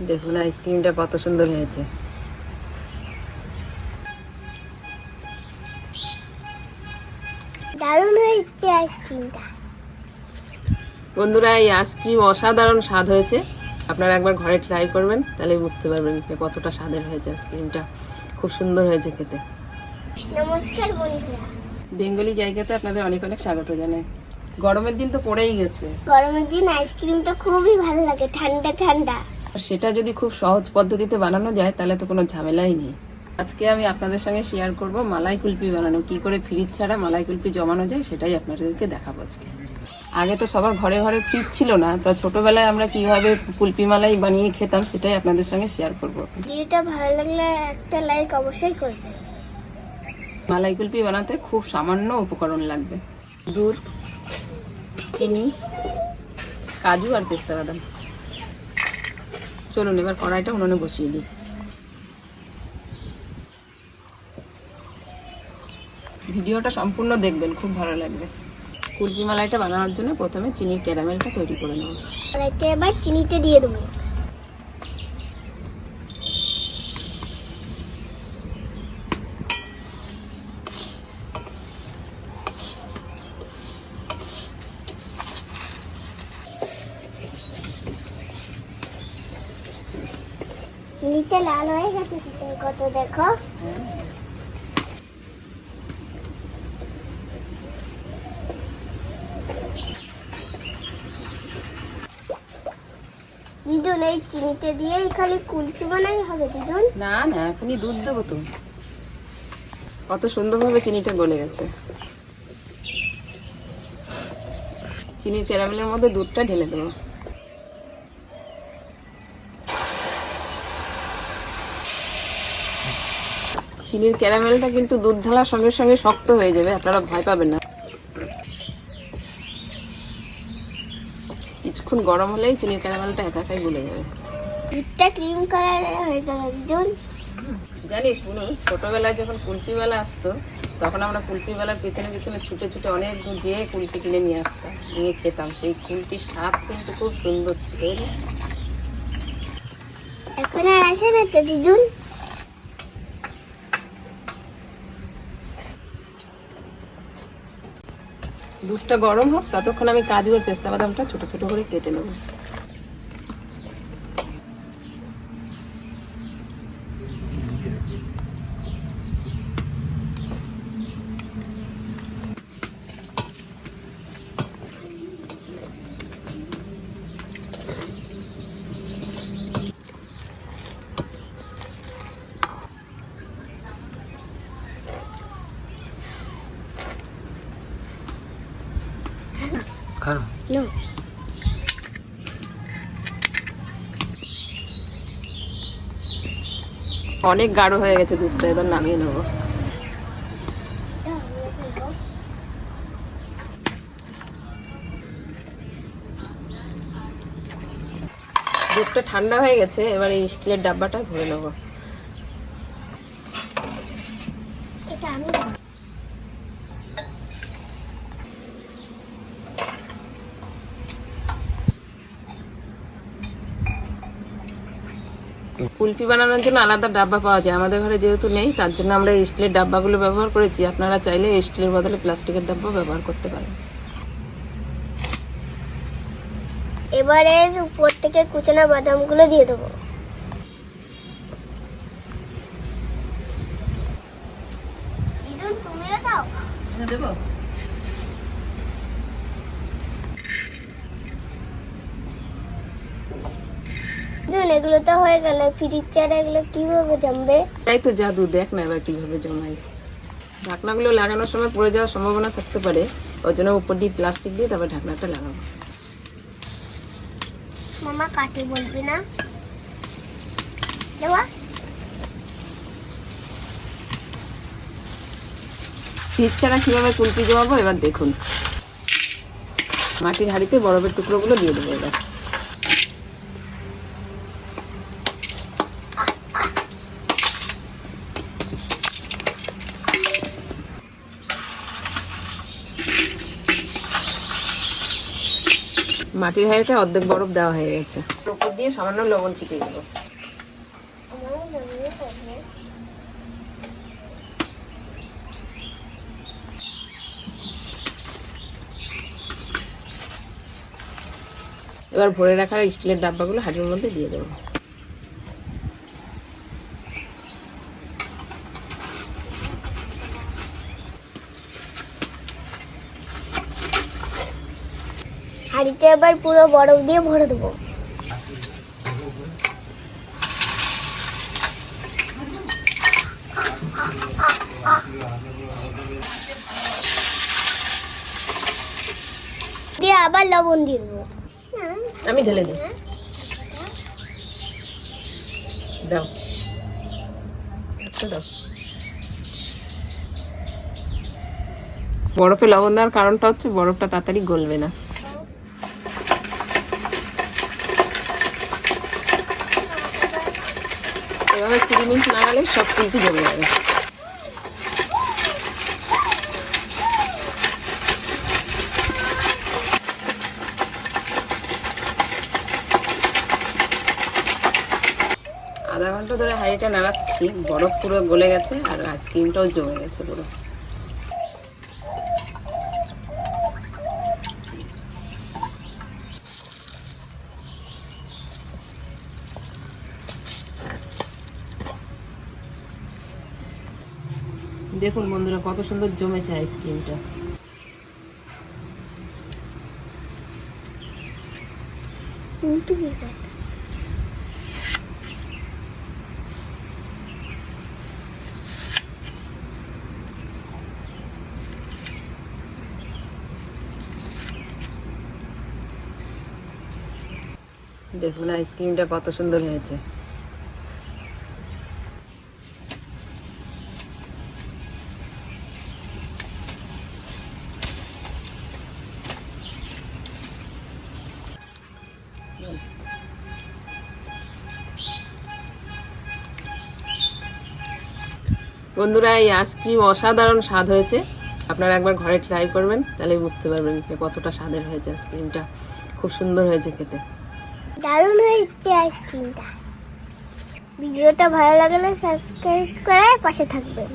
দেখুন আইসক্রিমটা কত সুন্দর হয়েছে। দারুণ হয়েছে আইসক্রিমটা। বন্ধুরা, এই আইসক্রিম অসাধারণ স্বাদ হয়েছে। আপনারা একবার ঘরে ট্রাই করবেন, তাহলে বুঝতে পারবেন যে কতটা স্বাদের হয়েছে আইসক্রিমটা। খুব সুন্দর হয়েছে খেতে। নমস্কার বন্ধুরা, বেঙ্গলি জায়গাতে আপনাদের অনেক অনেক স্বাগত জানাই। গরমের দিন তো পড়েই গেছে, গরমের দিন আইসক্রিম তো খুবই ভালো লাগে, ঠান্ডা ঠান্ডা। আর সেটা যদি খুব সহজ পদ্ধতিতে বানানো যায় তাহলে তো কোনো ঝামেলাই নেই। আজকে আমি আপনাদের সঙ্গে শেয়ার করব মালাই কুলফি বানানো, কি করে ফ্রিজ ছাড়া মালাই কুলফি জমানো যায় সেটাই আপনাদেরকে দেখাবো আজকে। আগে তো সবার ঘরে ঘরে ফ্রিজ ছিল না, তো ছোটবেলায় আমরা কিভাবে কুলফি মালাই বানিয়ে খেতাম সেটাই আপনাদের সঙ্গে শেয়ার করব। ভিডিওটা ভালো লাগলে একটা লাইক অবশ্যই করবেন। মালাই কুলফি বানাতে খুব সামান্য উপকরণ লাগবে: দুধ, চিনি, কাজু আর পেস্তা বাদাম। চলুন এবার কড়াইটা উনুনে বসিয়ে দিই। ভিডিওটা সম্পূর্ণ দেখবেন, খুব ভালো লাগবে। কুলফি মালাইটা বানানোর জন্য প্রথমে চিনির ক্যারামেলটা তৈরি করে নেব। কড়াইতে এবার চিনিটা দিয়ে দেবো। চিনিটা লাল হয়ে গেছে, কত দেখো। দিদুন, এই চিনিটা দিয়েই খালি কুলফি বানাই হবে দিদুন? না না, এখনই দুধ দেবো তো। কত সুন্দরভাবে চিনিটা গলে গেছে। চিনির ক্যারামেলের মধ্যে দুধটা ঢেলে দেবো। চিনির ক্যারামেলটা কিন্তু দুধ ঢালার সঙ্গে সঙ্গে শক্ত হয়ে যাবে, আপনারা ভয় পাবেন না। কিছুক্ষণ গরম হলেই চিনির ক্যারামেলটা একা একাই গলে যাবে। দুধটা ক্রিম কালার হয়ে গেল দিদুন। জানিস বুনু, ছোটবেলায় যখন কুলফি মেলা আসতো তখন আমরা কুলফি মেলার পেছনে পেছনে ছুটে ছুটে অনেক দূর যেয়ে কুলফি কিনে নিয়ে আসতাম, নিয়ে খেতাম। সেই কুলফির স্বাদ কিন্তু খুব সুন্দর ছিল। এখন আর আসে না তো দিদুন? দুধটা গরম হোক, ততক্ষণ আমি কাজু আর পেস্তা বাদামটা ছোট ছোট করে কেটে নেব। অনেক গাঢ় হয়ে গেছে দুধটা, এবার নামিয়ে নেব। দুধটা ঠান্ডা হয়ে গেছে, এবার এই স্টিলের ডাব্বাটা ভরে নেব। এটা আমি কুলফি বানানোর জন্য আলাদা ডাব্বা পাওয়া যায়, আমাদের ঘরে যেহেতু নেই তার জন্য আমরা এই স্টিলের ডাব্বাগুলো ব্যবহার করেছি। আপনারা চাইলে এই স্টিলের বদলে প্লাস্টিকের ডাব্বা ব্যবহার করতে পারেন। এবারে উপর থেকে কুচানো বাদামগুলো দিয়ে দেবো। দিদুন, তুমিও দাও। দেবো। দিদুন, এগুলো তো হয়ে গেল। ফ্রিজ ছাড়া এগুলো কিভাবে জমবে? তাই তো জাদু, দেখ না এবার কিভাবে জমাই। ঢাকনাগুলো লাগানোর সময় পড়ে যাওয়ার সম্ভাবনা থাকতে পারে, ওই জন্য উপর দিয়ে প্লাস্টিক দিয়ে তারপর ঢাকনাটা লাগাবো। মামা কাটি বলবি না? দেওয়া ফ্রিজ ছাড়া কিভাবে কুলফি জমাবো এবার দেখুন। মাটির হাঁড়িতে বরফের টুকরোগুলো দিয়ে দেবো এবার। মাটির হাঁড়িটা অর্ধেক বরফ দেওয়া হয়ে গেছে। উপর দিয়ে সামান্য লবণ ছিটিয়ে দেবো। এবার ভরে রাখা স্টিলের ডাব্বাগুলো হাঁড়ির মধ্যে দিয়ে দেবো। হাঁড়িতে এবার পুরো বরফ দিয়ে ভরে দেবো। দিয়ে আবার লবণ দিয়ে দেবো। আমি ঢেলে দিই, দাও দাও। বরফে লবণ দেওয়ার কারণটা হচ্ছে বরফটা তাড়াতাড়ি গলবে না। এভাবে 20 মিনিট নাড়ালে সব কুলফি জমে যাবে। আধা ঘন্টা ধরে হাঁড়িটা নাড়াচ্ছি, বরফ পুরো গলে গেছে আর আইসক্রিমটাও জমে গেছে পুরো। দেখুন বন্ধুরা কত সুন্দর জমেছে আইসক্রিমটা। দেখুন আইসক্রিমটা কত সুন্দর হয়েছে। বন্ধুরা এই আইসক্রিম অসাধারণ স্বাদ হয়েছে। আপনারা একবার ঘরে ট্রাই করবেন, তাহলে বুঝতে পারবেন যে কতটা স্বাদের হয়েছে আইসক্রিমটা। খুব সুন্দর হয়েছে খেতে, দারুণ হয়েছে আইসক্রিমটা। ভিডিওটা ভালো লাগলে সাবস্ক্রাইব করে পাশে থাকবেন।